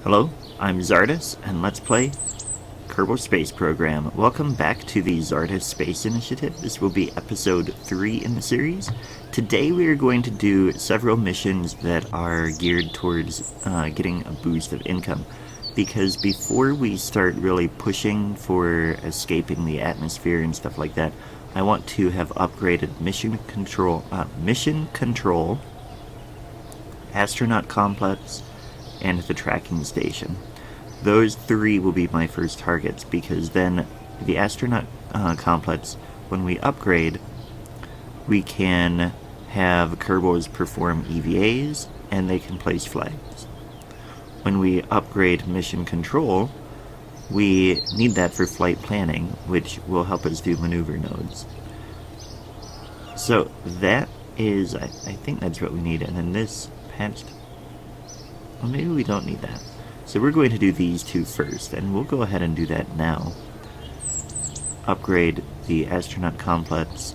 Hello, I'm Czardus, and let's play Kerbal Space Program. Welcome back to the Czardus Space Initiative. This will be episode 3 in the series. Today we are going to do several missions that are geared towards getting a boost of income. Because before we start really pushing for escaping the atmosphere and stuff like that, I want to have upgraded mission control, astronaut complex, and the tracking station. Those 3 will be my first targets, because then the astronaut complex, when we upgrade, we can have Kerbals perform EVAs and they can place flags. When we upgrade mission control, we need that for flight planning, which will help us do maneuver nodes. So that is, I think that's what we need. And then this patched, well, maybe we don't need that. So we're going to do these 2 first, and we'll go ahead and do that now. Upgrade the astronaut complex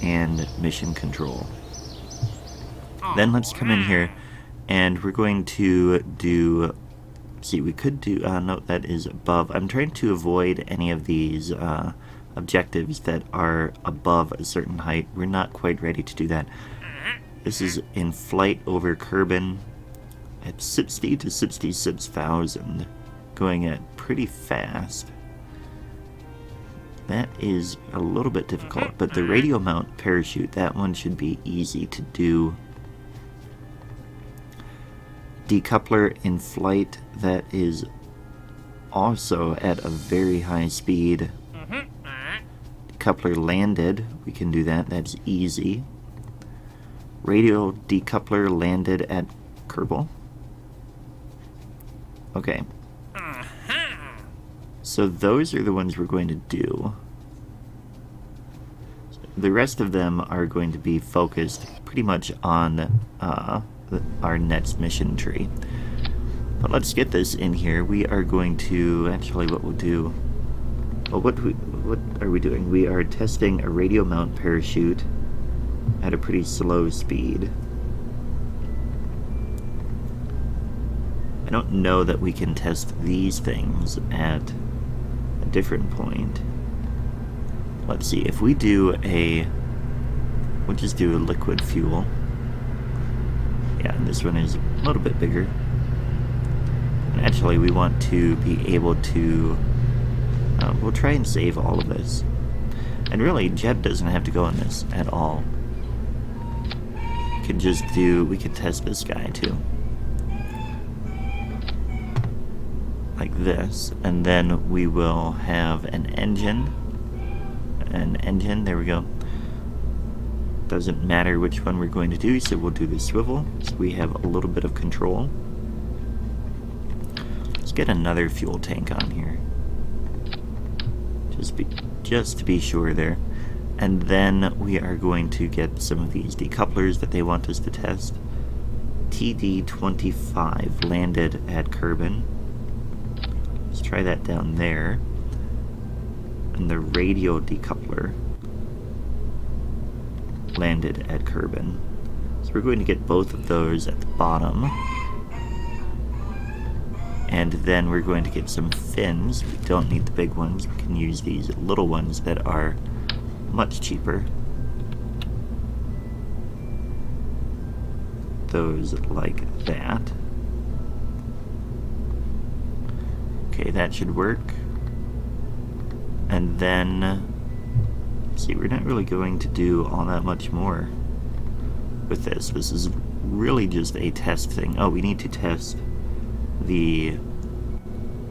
and mission control. Then let's come in here, and we're going to do, see, we could do, no, that is above. I'm trying to avoid any of these objectives that are above a certain height. We're not quite ready to do that. This is in flight over Kerbin at 60 to 66,000, going at pretty fast. That is a little bit difficult, but the radio mount parachute, that one should be easy to do. Decoupler in flight, that is also at a very high speed. Decoupler landed, we can do that, that's easy. Radio decoupler landed at Kerbal. Okay. So those are the ones we're going to do. The rest of them are going to be focused pretty much on our next mission tree. But let's get this in here. We are going to, actually what we'll do, well, what are we doing? We are testing a radio mount parachute at a pretty slow speed. I don't know that we can test these things at a different point. Let's see, if we do we'll just do a liquid fuel. Yeah, and this one is a little bit bigger. And actually, we want to be able to, we'll try and save all of this. And really, Jeb doesn't have to go in this at all. We could test this guy too. Like this, and then we will have an engine, there we go. Doesn't matter which one we're going to do, so we'll do the swivel, so we have a little bit of control. Let's get another fuel tank on here, just to be sure there. And then we are going to get some of these decouplers that they want us to test. TD-25 landed at Kerbin. Let's try that down there. And the radio decoupler landed at Kerbin. So we're going to get both of those at the bottom. And then we're going to get some fins. We don't need the big ones. We can use these little ones that are much cheaper. Those like that. Okay, that should work. And then, see, we're not really going to do all that much more with this. This is really just a test thing. Oh, we need to test the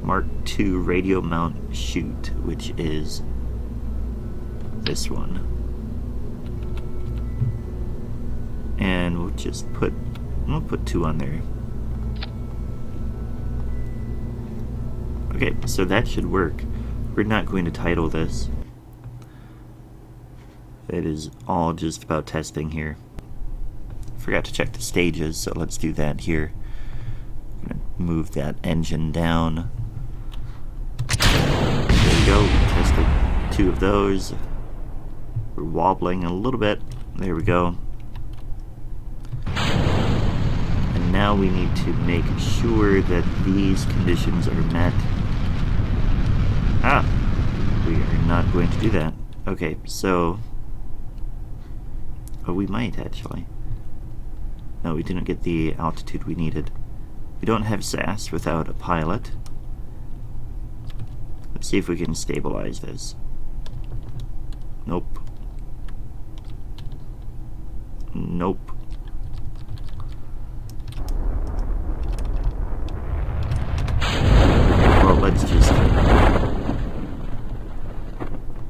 Mark II radio mount chute, which is this one. And we'll just put 2 on there. Okay, so that should work. We're not going to title this. It is all just about testing here. Forgot to check the stages, so let's do that here. I'm gonna move that engine down. There we go, we tested 2 of those. We're wobbling a little bit. There we go. And now now we need to make sure that these conditions are met. Ah! We are not going to do that. Okay, so... Oh, we might, actually. No, we didn't get the altitude we needed. We don't have SAS without a pilot. Let's see if we can stabilize this. Nope. Nope. Well, let's just...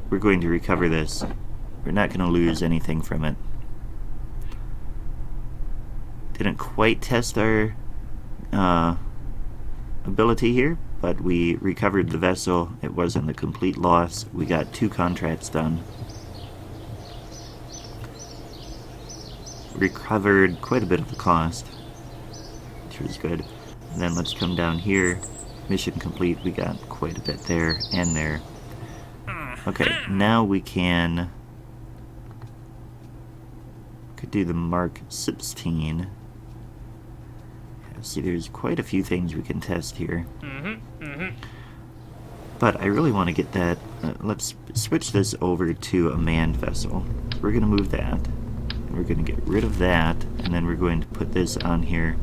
We're going to recover this. We're not going to lose anything from it. Didn't quite test our ability here, but we recovered the vessel. It wasn't a complete loss. We got 2 contracts done. Recovered quite a bit of the cost, which was good. And then let's come down here. Mission complete. We got quite a bit there and there. Okay, now we could do the Mark 16. See, there's quite a few things we can test here. But I really want to get that. Let's switch this over to a manned vessel. We're going to move that. We're going to get rid of that, and then we're going to put this on here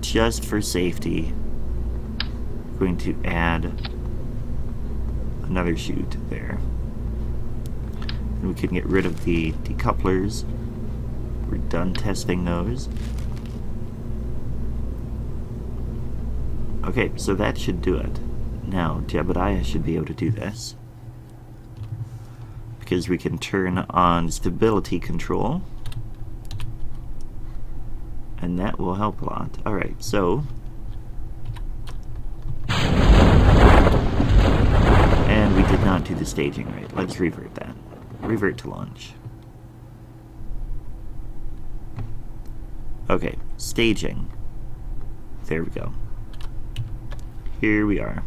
just for safety. We're going to add another chute there. And we can get rid of the decouplers. We're done testing those. Okay, so that should do it. Now, Jebediah should be able to do this, because we can turn on stability control, and that will help a lot. Alright, so... And we did not do the staging right. Let's revert that. Revert to launch. Okay, staging. There we go. Here we are.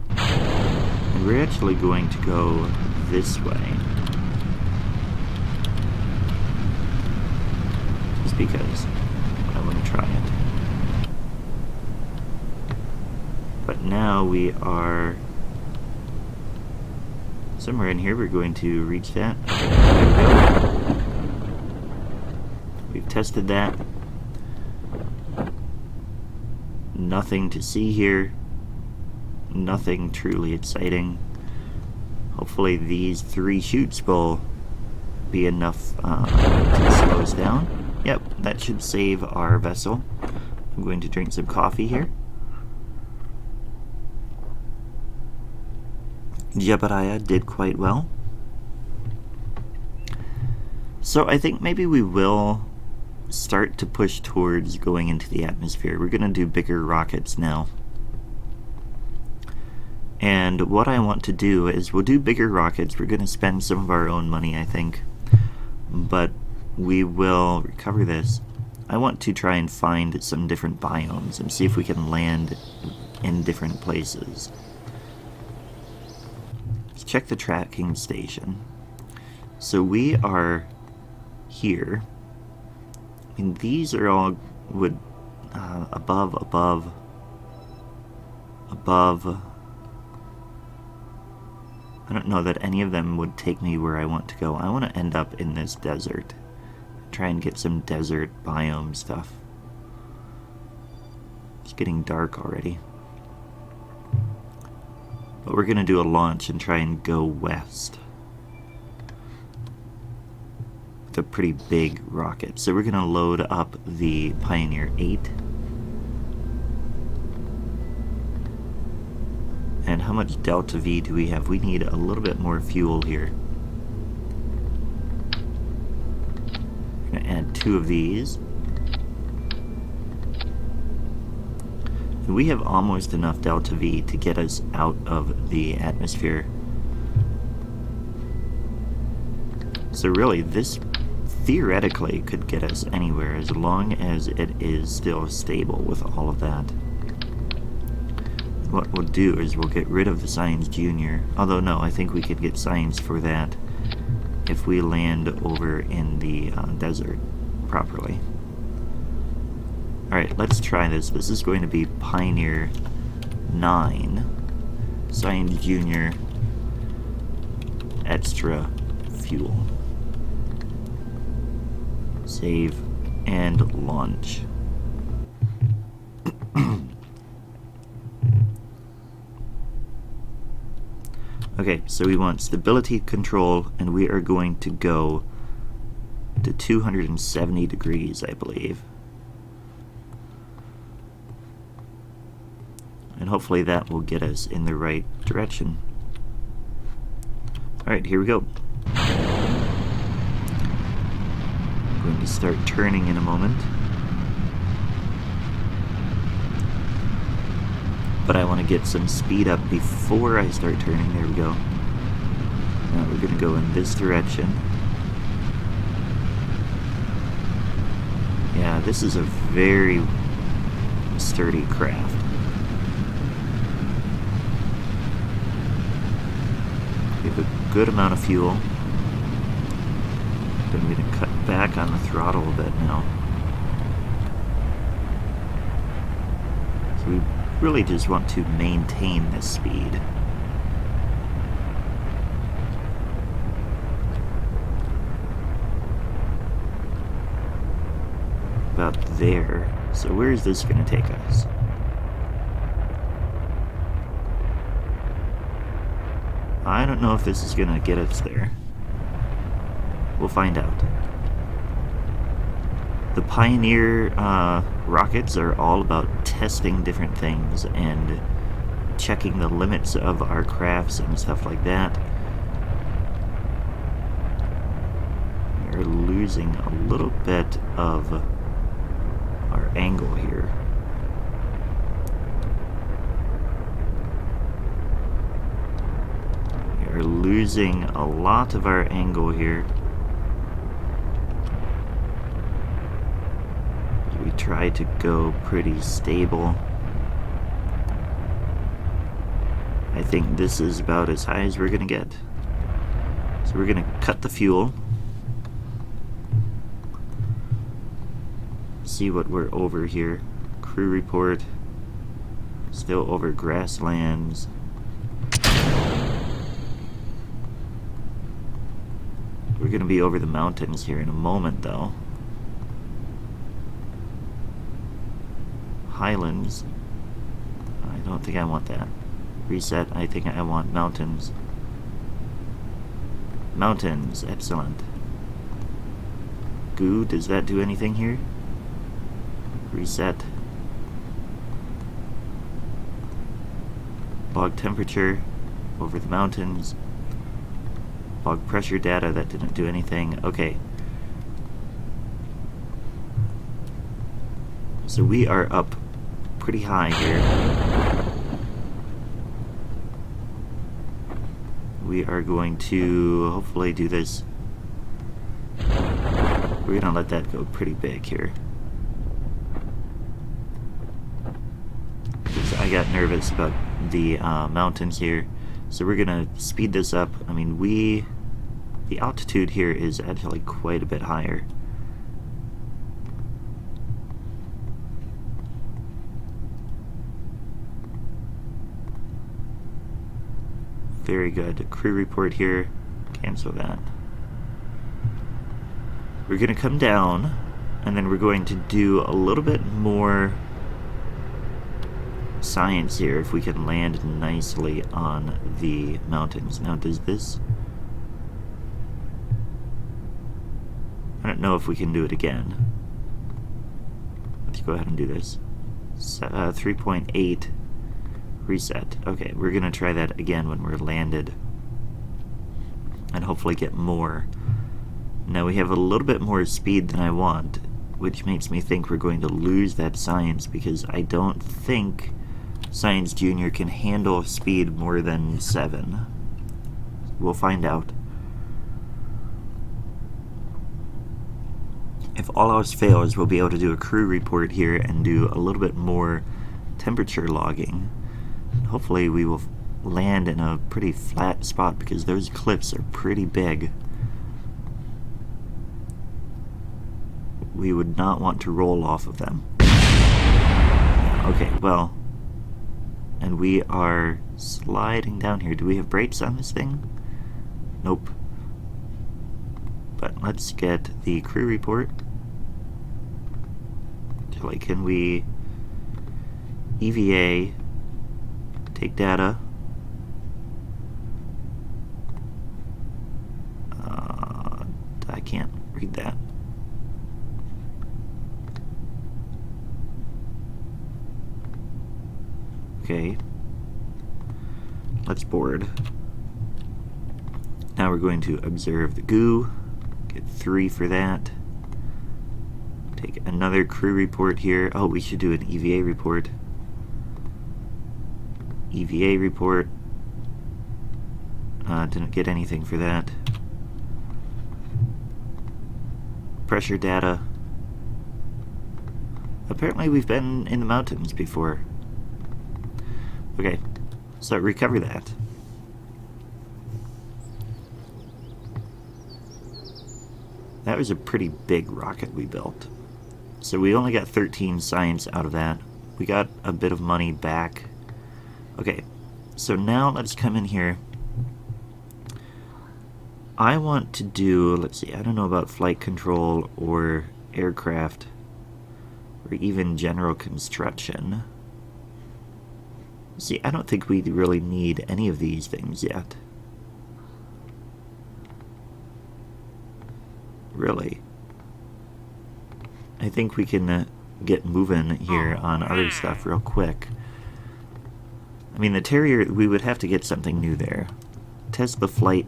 And we're actually going to go this way. Just because I want to try it. But now we are somewhere in here. We're going to reach that. Okay, there we go. We've tested that. Nothing to see here. Nothing truly exciting. Hopefully these 3 chutes will be enough to slow us down. Yep, that should save our vessel. I'm going to drink some coffee here. Jebediah did quite well. So I think maybe we will start to push towards going into the atmosphere. We're going to do bigger rockets now. And what I want to do is we'll do bigger rockets. We're going to spend some of our own money, I think. But we will recover this. I want to try and find some different biomes and see if we can land in different places. Let's check the tracking station. So we are here. And these are all above. I don't know that any of them would take me where I want to go. I want to end up in this desert. Try and get some desert biome stuff. It's getting dark already. But we're going to do a launch and try and go west. A pretty big rocket. So we're going to load up the Pioneer 8. And how much Delta V do we have? We need a little bit more fuel here. We're going to add 2 of these. And we have almost enough Delta V to get us out of the atmosphere. So really, this theoretically could get us anywhere as long as it is still stable with all of that. What we'll do is we'll get rid of the Science Junior. Although no, I think we could get Science for that. if we land over in the desert properly. Alright, let's try this. This is going to be Pioneer 9. Science Junior. Extra fuel. Save and launch. Okay, so we want stability control, and we are going to go to 270 degrees, I believe. And hopefully that will get us in the right direction. Alright, here we go. I'm going to start turning in a moment. But I want to get some speed up before I start turning. There we go. Now we're going to go in this direction. Yeah, this is a very sturdy craft. We have a good amount of fuel. But I'm going to cut back on the throttle a bit now. So we really just want to maintain this speed. About there. So where is this going to take us? I don't know if this is going to get us there. We'll find out. The Pioneer rockets are all about testing different things and checking the limits of our crafts and stuff like that. We're losing a little bit of our angle here. We're losing a lot of our angle here. We try to go pretty stable. I think this is about as high as we're gonna get. So we're gonna cut the fuel. See what we're over here. Crew report. Still over grasslands. We're gonna be over the mountains here in a moment though. Highlands. I don't think I want that. Reset. I think I want mountains. Mountains. Excellent. Goo. Does that do anything here? Reset. Log temperature. Over the mountains. Log pressure data. That didn't do anything. Okay. So we are up pretty high here. We are going to hopefully do this. We're gonna let that go pretty big here. Because I got nervous about the mountains here. So we're gonna speed this up. I mean, the altitude here is actually quite a bit higher. Very good. Crew report here. Cancel that. We're going to come down, and then we're going to do a little bit more science here if we can land nicely on the mountains. Now, does this... I don't know if we can do it again. Let's go ahead and do this. 3.8. Reset. Okay, we're gonna try that again when we're landed and hopefully get more. Now we have a little bit more speed than I want, which makes me think we're going to lose that science because I don't think Science Junior can handle speed more than 7. We'll find out. If all else fails, we'll be able to do a crew report here and do a little bit more temperature logging. Hopefully we will land in a pretty flat spot because those cliffs are pretty big. we would not want to roll off of them. Okay, well, and we are sliding down here. Do we have brakes on this thing? Nope. But let's get the crew report. Like, can we EVA, take data? I can't read that. Okay. Let's board. Now we're going to observe the goo. Get 3 for that. Take another crew report here. Oh, we should do an EVA report. EVA report. Didn't get anything for that. Pressure data. Apparently we've been in the mountains before. Okay, so recover that. That was a pretty big rocket we built. So we only got 13 science out of that. We got a bit of money back. Okay, so now let's come in here. I want to do, let's see, I don't know about flight control or aircraft or even general construction. See, I don't think we really need any of these things yet. Really. I think we can get moving here on other stuff real quick. I mean, the Terrier, we would have to get something new there. Test the flight,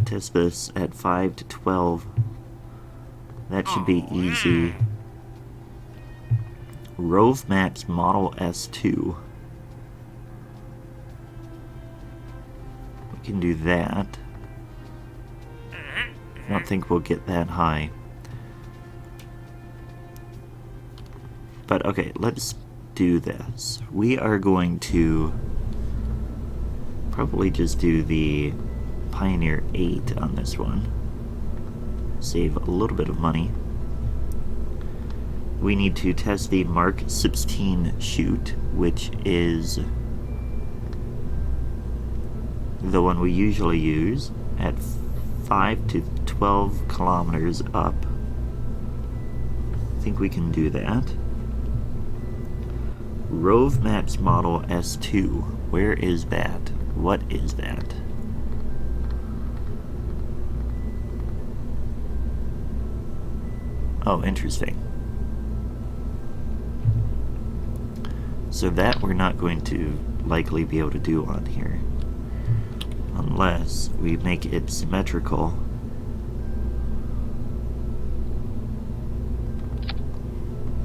test this at 5 to 12. That should be easy. Rove Max Model S2. We can do that. I don't think we'll get that high. But okay, let's do this. We are going to probably just do the Pioneer 8 on this one. Save a little bit of money. We need to test the Mark 16 chute, which is the one we usually use at 5 to 12 kilometers up. I think we can do that. Rove Maps Model S2. Where is that? What is that? Oh, interesting. So that we're not going to likely be able to do on here. Unless we make it symmetrical.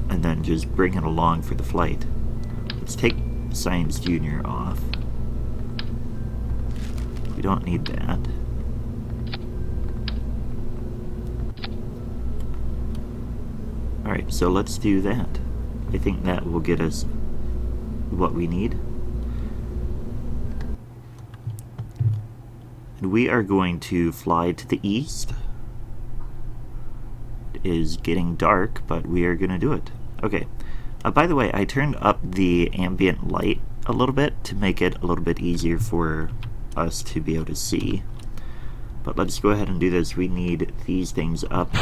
And then just bring it along for the flight. Let's take Science Junior off. We don't need that. Alright, so let's do that. I think that will get us what we need. And we are going to fly to the east. It is getting dark, but we are going to do it. Okay. By the way, I turned up the ambient light a little bit to make it a little bit easier for us to be able to see. But let's go ahead and do this. We need these things up.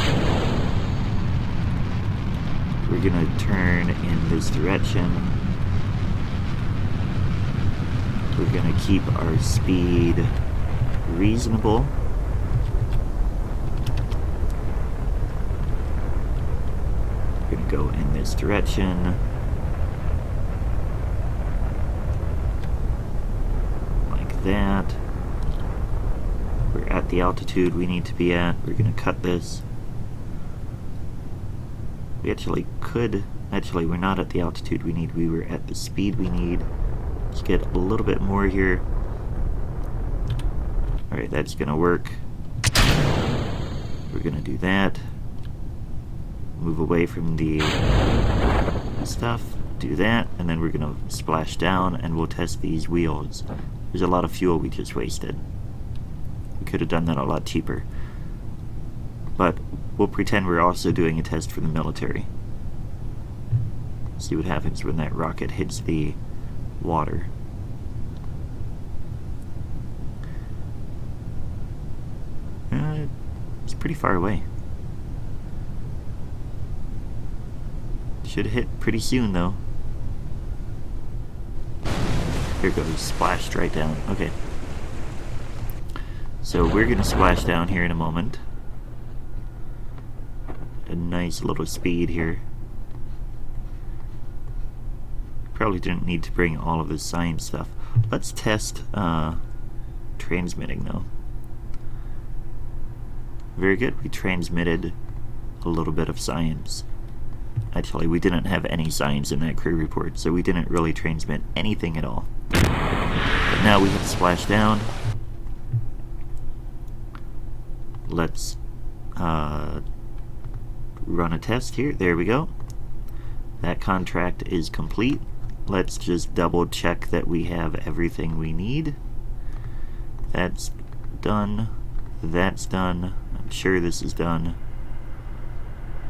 We're going to turn in this direction. We're going to keep our speed reasonable. We're going to go in this direction. Like that. We're at the altitude we need to be at. We're going to cut this. We actually could... Actually, we're not at the altitude we need. We were at the speed we need. Let's get a little bit more here. Alright, that's gonna work. We're gonna do that. Move away from the stuff. Do that. And then we're gonna splash down and we'll test these wheels. There's a lot of fuel we just wasted. We could have done that a lot cheaper. But we'll pretend we're also doing a test for the military. See what happens when that rocket hits the water. It's pretty far away. Should hit pretty soon, though. Here it goes, splashed right down. Okay. So we're gonna splash down here in a moment. A nice little speed here. Probably didn't need to bring all of the science stuff. Let's test transmitting, though. Very good. We transmitted a little bit of science. Actually, we didn't have any science in that crew report, so we didn't really transmit anything at all. But now we have to splash down. Let's run a test here. There we go. That contract is complete. Let's just double check that we have everything we need. That's done. That's done. I'm sure this is done.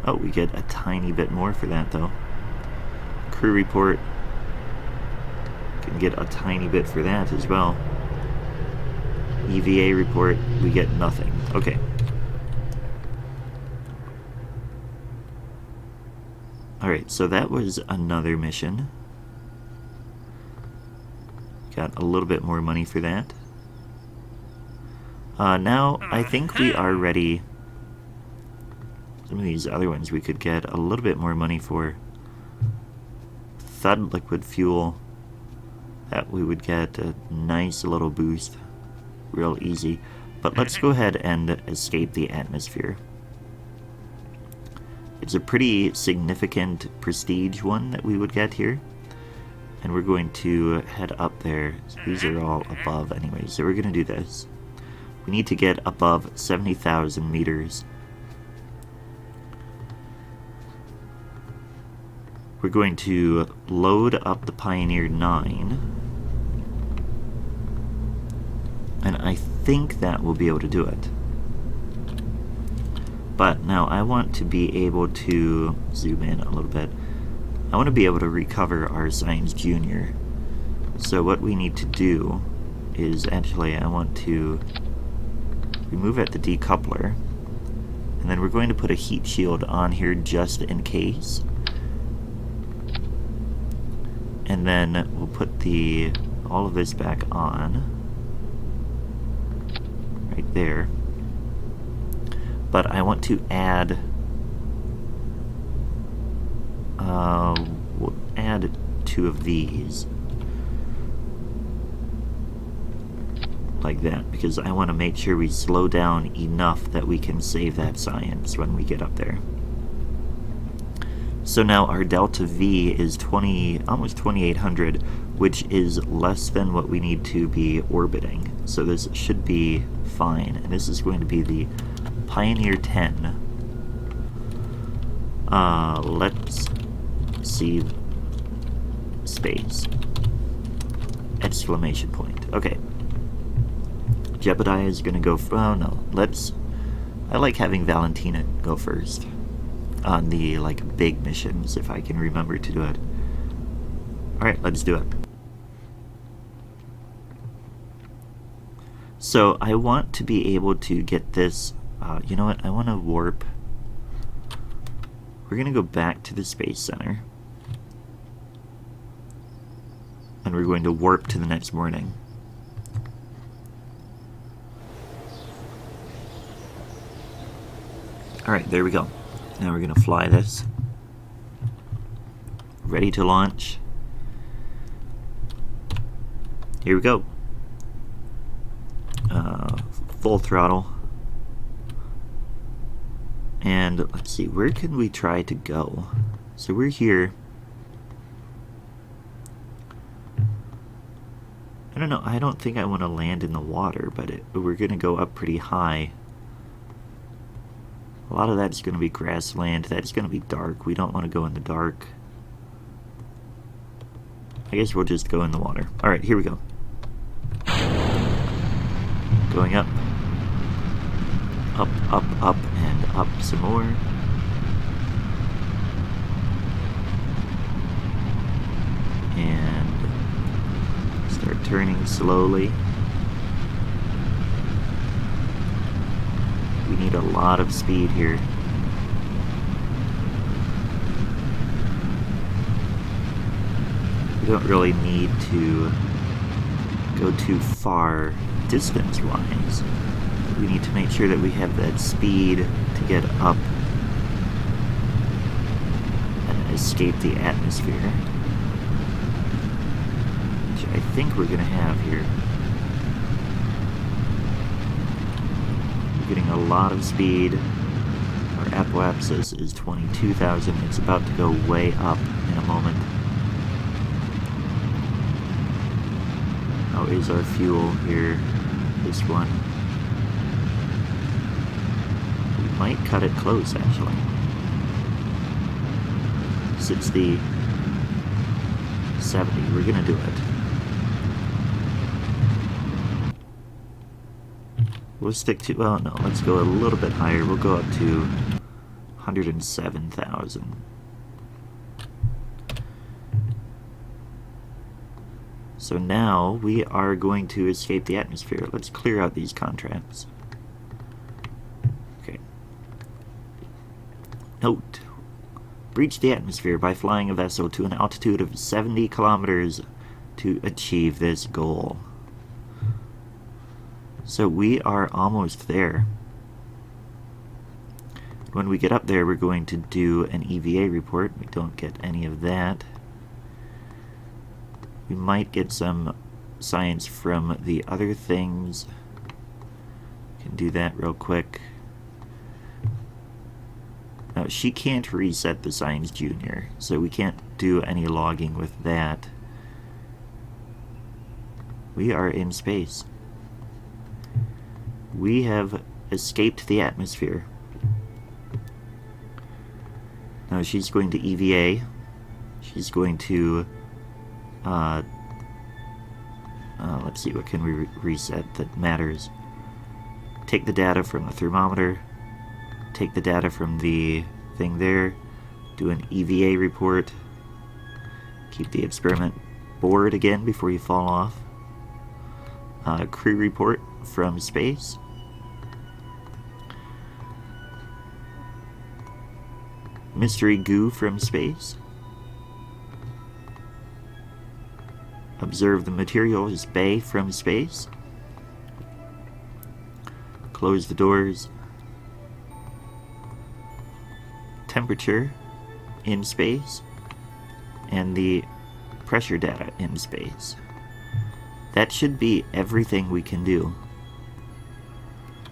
Oh, we get a tiny bit more for that, though. Crew report. Can get a tiny bit for that as well. EVA report, we get nothing. Okay. Alright, so that was another mission. Got a little bit more money for that. Now, I think we are ready. Some of these other ones we could get a little bit more money for. Thud liquid fuel. That we would get a nice little boost. Real easy. But let's go ahead and escape the atmosphere. It's a pretty significant prestige one that we would get here. And we're going to head up there. So these are all above anyway, so we're going to do this. We need to get above 70,000 meters. We're going to load up the Pioneer 9. And I think that will be able to do it. But now I want to be able to zoom in a little bit. I want to be able to recover our Science Junior. So what we need to do is actually I want to remove at the decoupler. And then we're going to put a heat shield on here just in case. And then we'll put all of this back on. Right there. But I want to add we'll add 2 of these like that, because I want to make sure we slow down enough that we can save that science when we get up there. So now our delta V is almost 2800, which is less than what we need to be orbiting. So this should be fine, and this is going to be the Pioneer 10. Let's see. Space. Exclamation point. Okay. Jebediah is gonna go oh no, I like having Valentina go first. On the, big missions, if I can remember to do it. Alright, let's do it. So, I want to be able to get this, you know what, I want to warp. We're going to go back to the Space Center. And we're going to warp to the next morning. Alright, there we go. Now we're going to fly this. Ready to launch. Here we go. Full throttle. And let's see, where can we try to go? So we're here. I don't know, I don't think I want to land in the water, but we're going to go up pretty high. A lot of that's going to be grassland. That's going to be dark. We don't want to go in the dark. I guess we'll just go in the water. Alright, here we go. Going up. Up, up, up, and up some more. And start turning slowly. We need a lot of speed here. We don't really need to go too far distance-wise. We need to make sure that we have that speed to get up and escape the atmosphere, which I think we're going to have here. We're getting a lot of speed. Our apoapsis is 22,000. It's about to go way up in a moment. How is our fuel here? This one. We might cut it close, actually. 60, 70. We're gonna do it. We'll stick to, well, no, let's go a little bit higher. We'll go up to 107,000. So now we are going to escape the atmosphere. Let's clear out these contracts. Okay. Note: breach the atmosphere by flying a vessel to an altitude of 70 kilometers to achieve this goal. So we are almost there. When we get up there, we're going to do an EVA report. We don't get any of that. We might get some science from the other things. Can do that real quick. Now, she can't reset the Science Junior, so we can't do any logging with that. We are in space. We have escaped the atmosphere. Now she's going to EVA. She's going to let's see, what can we reset that matters? Take the data from the thermometer, take the data from the thing there, do an EVA report, keep the experiment board again before you fall off, crew report from space, mystery goo from space, observe the materials bay from space, close the doors, temperature in space, and the pressure data in space. That should be everything we can do.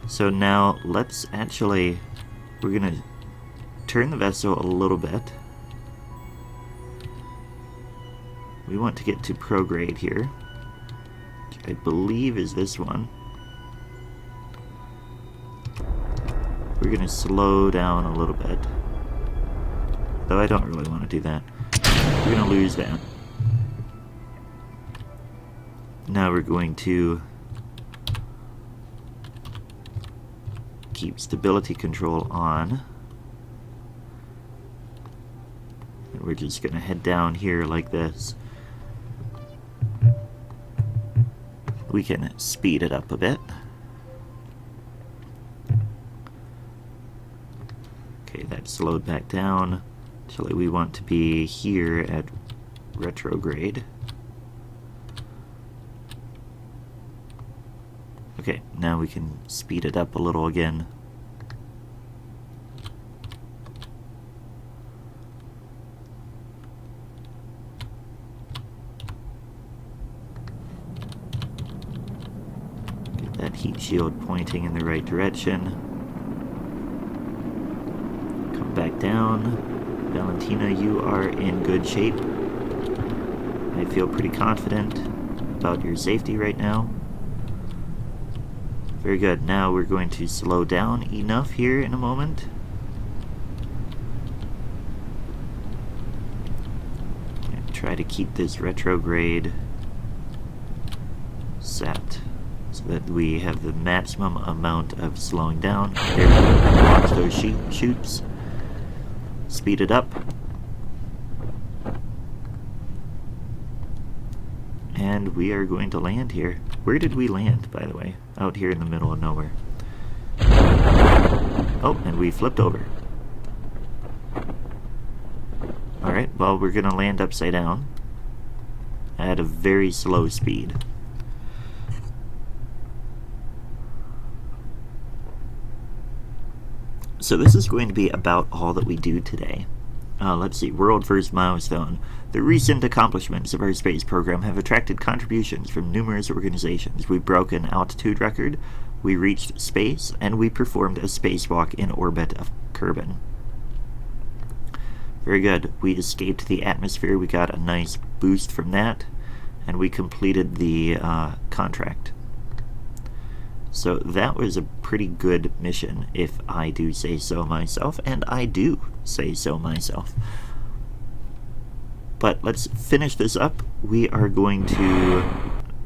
So now let's actually, we're gonna turn the vessel a little bit. We want to get to prograde here, which I believe is this one. We're going to slow down a little bit, though I don't really want to do that. We're going to lose that. Now we're going to keep stability control on. And we're just going to head down here like this. We can speed it up a bit. Okay, that slowed back down. Actually, we want to be here at retrograde. Okay, now we can speed it up a little again. Heat shield pointing in the right direction. Come back down. Valentina, you are in good shape. I feel pretty confident about your safety right now. Very good. Now we're going to slow down enough here in a moment. And try to keep this retrograde set. So so that we have the maximum amount of slowing down. There we go. Watch those chutes. Speed it up. And we are going to land here. Where did we land, by the way? Out here in the middle of nowhere. Oh, and we flipped over. Alright, well, we're going to land upside down at a very slow speed. So this is going to be about all that we do today. Let's see, world first milestone. The recent accomplishments of our space program have attracted contributions from numerous organizations. We broke an altitude record, we reached space, and we performed a spacewalk in orbit of Kerbin. Very good. We escaped the atmosphere, we got a nice boost from that, and we completed the contract. So that was a pretty good mission, if I do say so myself, and I do say so myself. But let's finish this up. We are going to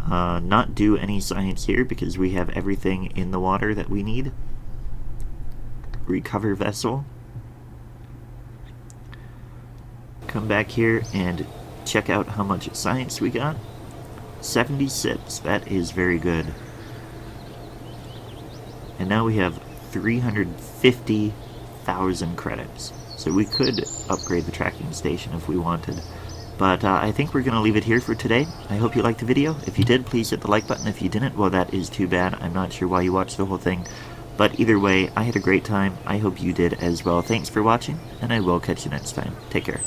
not do any science here because we have everything in the water that we need. Recover vessel. Come back here and check out how much science we got. 76. That is very good. And now we have 350,000 credits. So we could upgrade the tracking station if we wanted. But I think we're going to leave it here for today. I hope you liked the video. If you did, please hit the like button. If you didn't, well, that is too bad. I'm not sure why you watched the whole thing. But either way, I had a great time. I hope you did as well. Thanks for watching, and I will catch you next time. Take care.